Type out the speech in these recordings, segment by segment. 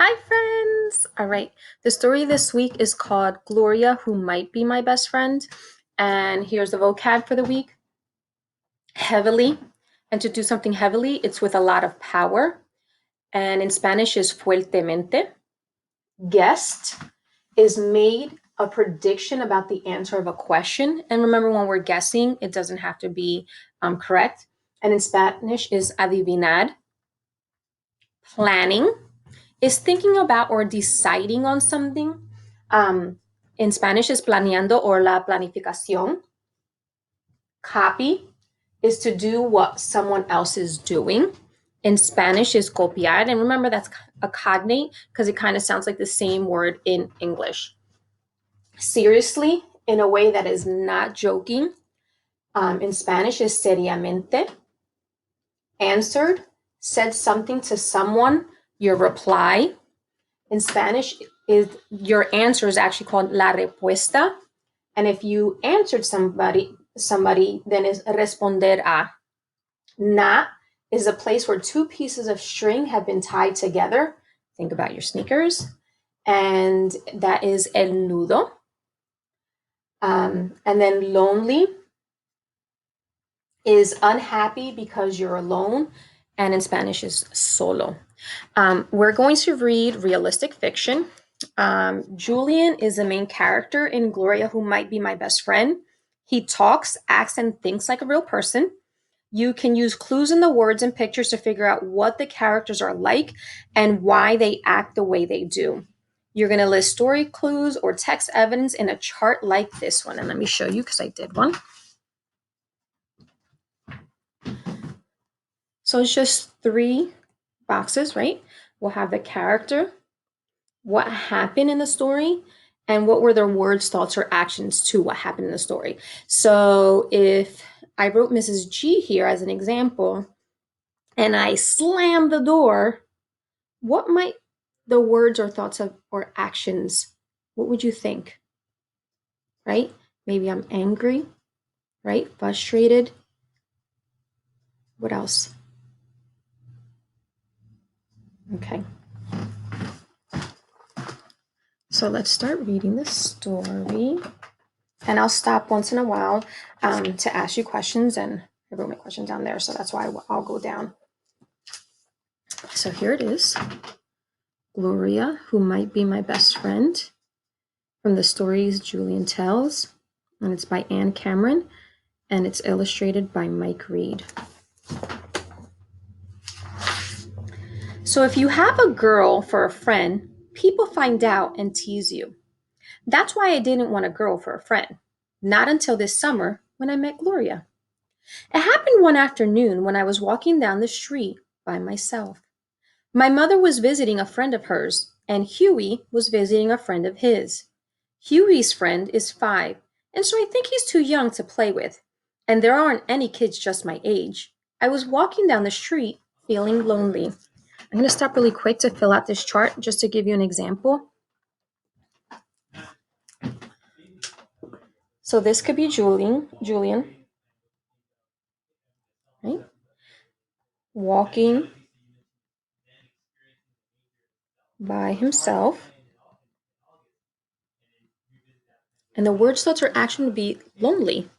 Hi, friends! All right, the story this week is called Gloria, Who Might Be My Best Friend. And here's the vocab for the week: heavily. And to do something heavily, it's with a lot of power. And in Spanish is fuertemente. Guessed is made a prediction about the answer of a question. And remember, when we're guessing, it doesn't have to be correct. And in Spanish is adivinar. Planning is thinking about or deciding on something. In Spanish is planeando or la planificación. Copy is to do what someone else is doing. In Spanish is copiar. And remember, that's a cognate because it kind of sounds like the same word in English. Seriously, in a way that is not joking. In Spanish is seriamente. Answered, said something to someone, your reply. In Spanish, is your answer is actually called la respuesta. And if you answered somebody, then is responder a. Na is a place where two pieces of string have been tied together. Think about your sneakers. And that is el nudo. And then lonely is unhappy because you're alone. And in Spanish is solo. We're going to read realistic fiction. Julian is the main character in Gloria, Who Might Be My Best Friend. He talks, acts, and thinks like a real person. You can use clues in the words and pictures to figure out what the characters are like and why they act the way they do. You're going to list story clues or text evidence in a chart like this one. And let me show you because I did one. So it's just 3 boxes, right? We'll have the character, what happened in the story, and what were their words, thoughts, or actions to what happened in the story. So if I wrote Mrs. G here as an example, and I slammed the door, what might the words or thoughts of or actions, what would you think? Right? Maybe I'm angry, right? Frustrated. What else? Okay. So let's start reading the story. And I'll stop once in a while to ask you questions. And I wrote my question down there, so that's why I'll go down. So here it is. Gloria, Who Might Be My Best Friend, from the stories Julian Tells. And it's by Anne Cameron. And it's illustrated by Mike Reed. So if you have a girl for a friend, people find out and tease you. That's why I didn't want a girl for a friend. Not until this summer when I met Gloria. It happened one afternoon when I was walking down the street by myself. My mother was visiting a friend of hers, and Huey was visiting a friend of his. Huey's friend is 5, and so I think he's too young to play with, and there aren't any kids just my age. I was walking down the street feeling lonely. I'm going to stop really quick to fill out this chart just to give you an example. So this could be Julian, right? Walking by himself. And the word thoughts or action would be lonely,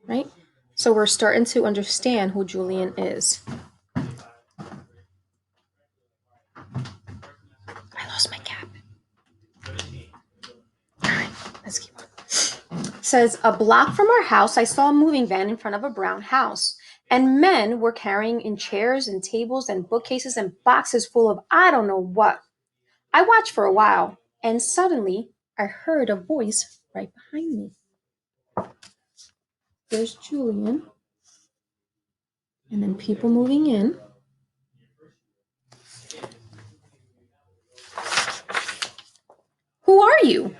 right? So we're starting to understand who Julian is. I lost my cap. All right, let's keep on. It says, a block from our house, I saw a moving van in front of a brown house. And men were carrying in chairs and tables and bookcases and boxes full of I don't know what. I watched for a while, and suddenly I heard a voice right behind me. There's Julian. And then people moving in. Who are you?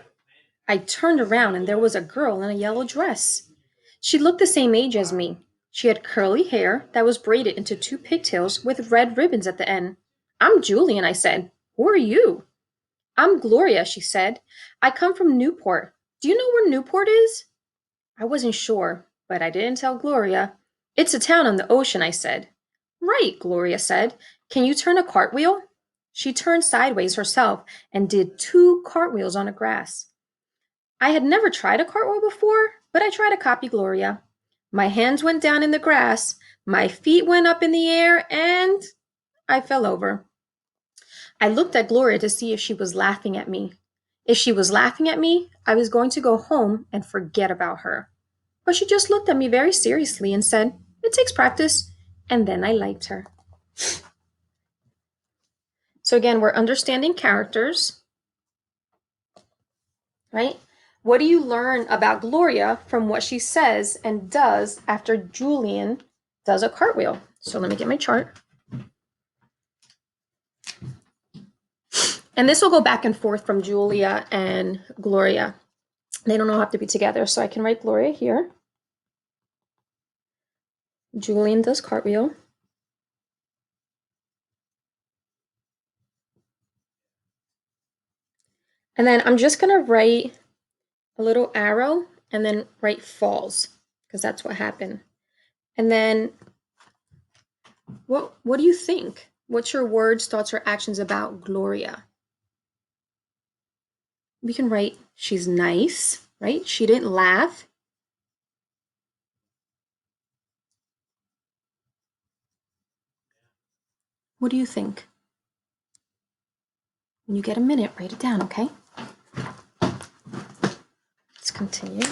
I turned around and there was a girl in a yellow dress. She looked the same age as me. She had curly hair that was braided into 2 pigtails with red ribbons at the end. I'm Julian, I said. Who are you? I'm Gloria, she said. I come from Newport. Do you know where Newport is? I wasn't sure, but I didn't tell Gloria. It's a town on the ocean, I said. Right, Gloria said. Can you turn a cartwheel? She turned sideways herself and did 2 cartwheels on the grass. I had never tried a cartwheel before, but I tried to copy Gloria. My hands went down in the grass, my feet went up in the air, and I fell over. I looked at Gloria to see if she was laughing at me. If she was laughing at me, I was going to go home and forget about her. But she just looked at me very seriously and said, "It takes practice." And then I liked her. So again, we're understanding characters, right? What do you learn about Gloria from what she says and does after Julian does a cartwheel? So let me get my chart. And this will go back and forth from Julia and Gloria. They don't all have to be together, so I can write Gloria here. Julian does cartwheel. And then I'm just going to write a little arrow and then write falls, because that's what happened. And then what do you think? What's your words, thoughts, or actions about Gloria? We can write she's nice, right? She didn't laugh. What do you think? When you get a minute, write it down, okay? Let's continue.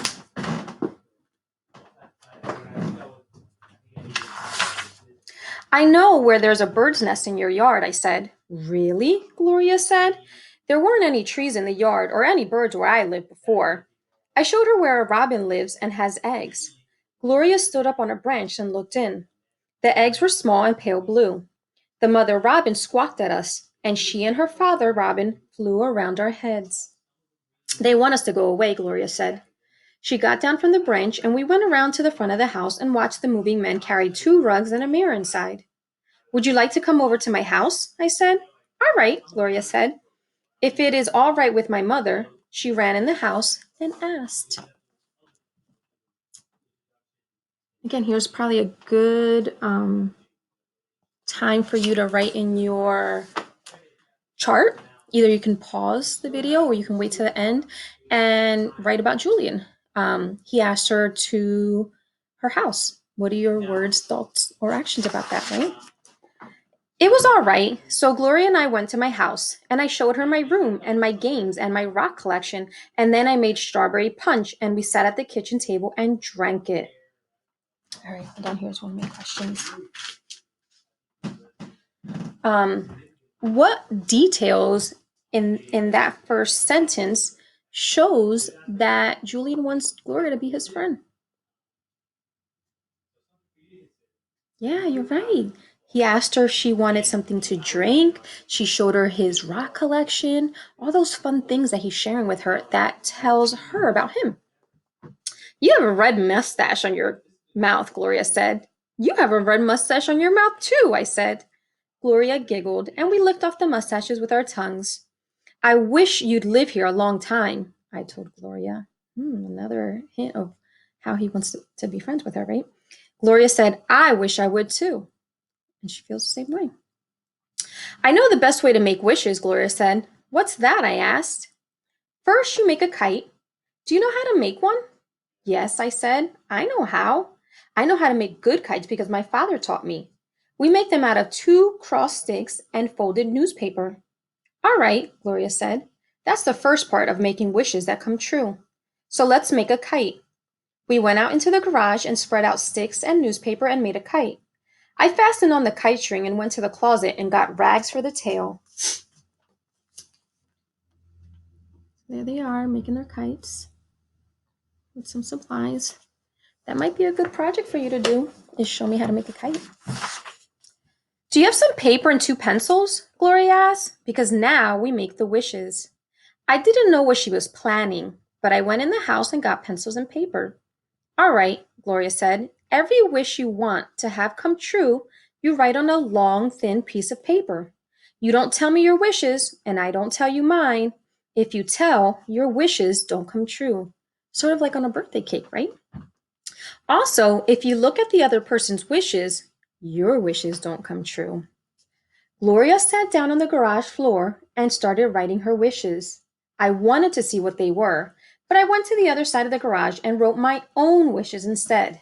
I know where there's a bird's nest in your yard, I said. Really? Gloria said. There weren't any trees in the yard or any birds where I lived before. I showed her where a robin lives and has eggs. Gloria stood up on a branch and looked in. The eggs were small and pale blue. The mother robin squawked at us, and she and her father robin flew around our heads. They want us to go away, Gloria said. She got down from the branch, and we went around to the front of the house and watched the moving men carry 2 rugs and a mirror inside. Would you like to come over to my house? I said. All right, Gloria said. If it is all right with my mother, she ran in the house and asked. Again, here's probably a good time for you to write in your chart. Either you can pause the video or you can wait to the end and write about Julian. He asked her to her house. What are your words, thoughts, or actions about that, right? It was all right. So Gloria and I went to my house, and I showed her my room and my games and my rock collection, and then I made strawberry punch, and we sat at the kitchen table and drank it. All right, and down here's one of my questions. What details in that first sentence shows that Julian wants Gloria to be his friend? Yeah, you're right. He asked her if she wanted something to drink. She showed her his rock collection, all those fun things that he's sharing with her that tells her about him. You have a red mustache on your mouth, Gloria said. You have a red mustache on your mouth too, I said. Gloria giggled, and we licked off the mustaches with our tongues. I wish you'd live here a long time, I told Gloria. Another hint of how he wants to be friends with her, right? Gloria said, I wish I would too. And she feels the same way. I know the best way to make wishes, Gloria said. What's that? I asked. First, you make a kite. Do you know how to make one? Yes, I said. I know how. I know how to make good kites because my father taught me. We make them out of 2 cross sticks and folded newspaper. All right, Gloria said. That's the first part of making wishes that come true. So let's make a kite. We went out into the garage and spread out sticks and newspaper and made a kite. I fastened on the kite string and went to the closet and got rags for the tail. There they are, making their kites with some supplies. That might be a good project for you to do, is show me how to make a kite. Do you have some paper and 2 pencils? Gloria asked, because now we make the wishes. I didn't know what she was planning, but I went in the house and got pencils and paper. All right, Gloria said. Every wish you want to have come true, you write on a long, thin piece of paper. You don't tell me your wishes, and I don't tell you mine. If you tell, your wishes don't come true. Sort of like on a birthday cake, right? Also, if you look at the other person's wishes, your wishes don't come true. Gloria sat down on the garage floor and started writing her wishes. I wanted to see what they were, but I went to the other side of the garage and wrote my own wishes instead.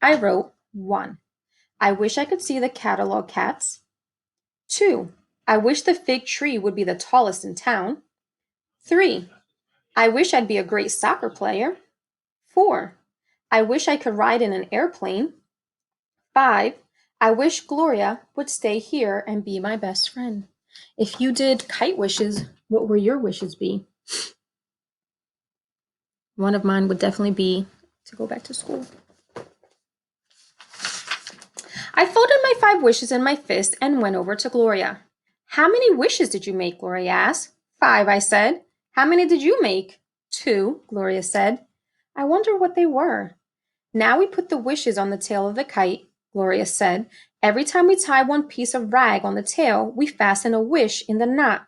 I wrote 1. I wish I could see the catalog cats. 2. I wish the fig tree would be the tallest in town. 3. I wish I'd be a great soccer player. 4. I wish I could ride in an airplane. 5. I wish Gloria would stay here and be my best friend. If you did kite wishes, what would your wishes be? One of mine would definitely be to go back to school. I folded my 5 wishes in my fist and went over to Gloria. How many wishes did you make? Gloria asked. 5, I said. How many did you make? 2, Gloria said. I wonder what they were. Now we put the wishes on the tail of the kite, Gloria said. Every time we tie one piece of rag on the tail, we fasten a wish in the knot.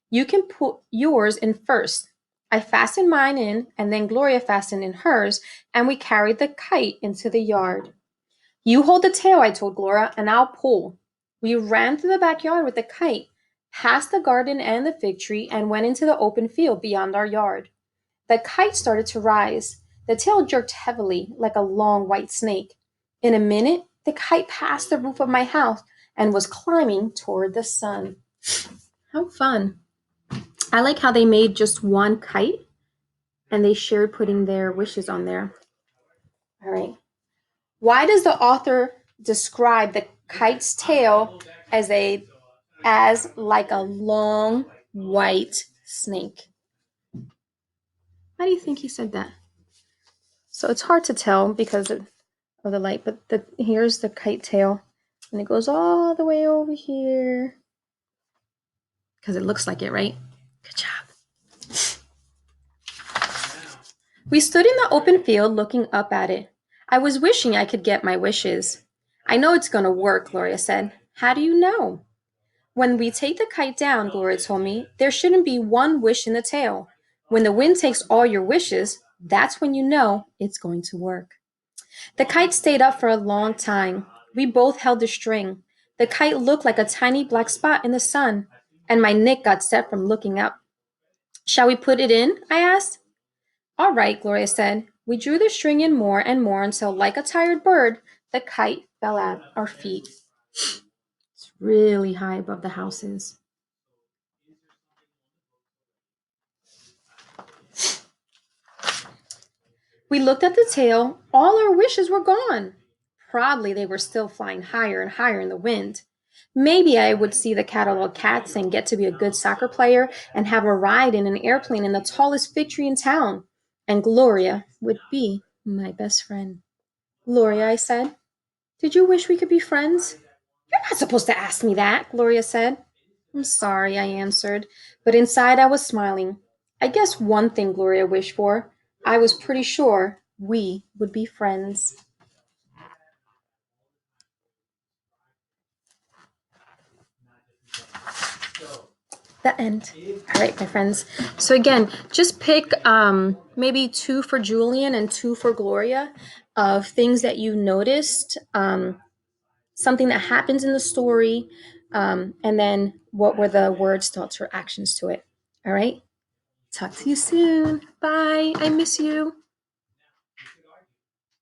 You can put yours in first. I fastened mine in, and then Gloria fastened in hers, and we carried the kite into the yard. You hold the tail, I told Gloria, and I'll pull. We ran through the backyard with the kite, past the garden and the fig tree, and went into the open field beyond our yard. The kite started to rise. The tail jerked heavily, like a long white snake. In a minute, the kite passed the roof of my house and was climbing toward the sun. How fun. I like how they made just one kite and they shared putting their wishes on there. All right. Why does the author describe the kite's tail as like a long white snake? Why do you think he said that? So it's hard to tell because of the light, but here's the kite tail, and it goes all the way over here because it looks like it, right? Good job. We stood in the open field looking up at it. I was wishing I could get my wishes. I know it's going to work, Gloria said. How do you know? When we take the kite down, Gloria told me, there shouldn't be one wish in the tail. When the wind takes all your wishes, that's when you know it's going to work. The kite stayed up for a long time. We both held the string. The kite looked like a tiny black spot in the sun, and my neck got set from looking up. Shall we put it in? I asked. All right, Gloria said. We drew the string in more and more until, like a tired bird, the kite fell at our feet. It's really high above the houses. We looked at the tail. All our wishes were gone. Probably they were still flying higher and higher in the wind. Maybe I would see the catalog cats and get to be a good soccer player and have a ride in an airplane in the tallest fig tree in town. And Gloria would be my best friend. Gloria, I said, did you wish we could be friends? You're not supposed to ask me that, Gloria said. I'm sorry, I answered, but inside I was smiling. I guess one thing Gloria wished for. I was pretty sure we would be friends. The end. All right, my friends. So again, just pick maybe 2 for Julian and 2 for Gloria of things that you noticed, something that happens in the story, and then what were the words, thoughts, or actions to it. All right. Talk to you soon. Bye. I miss you.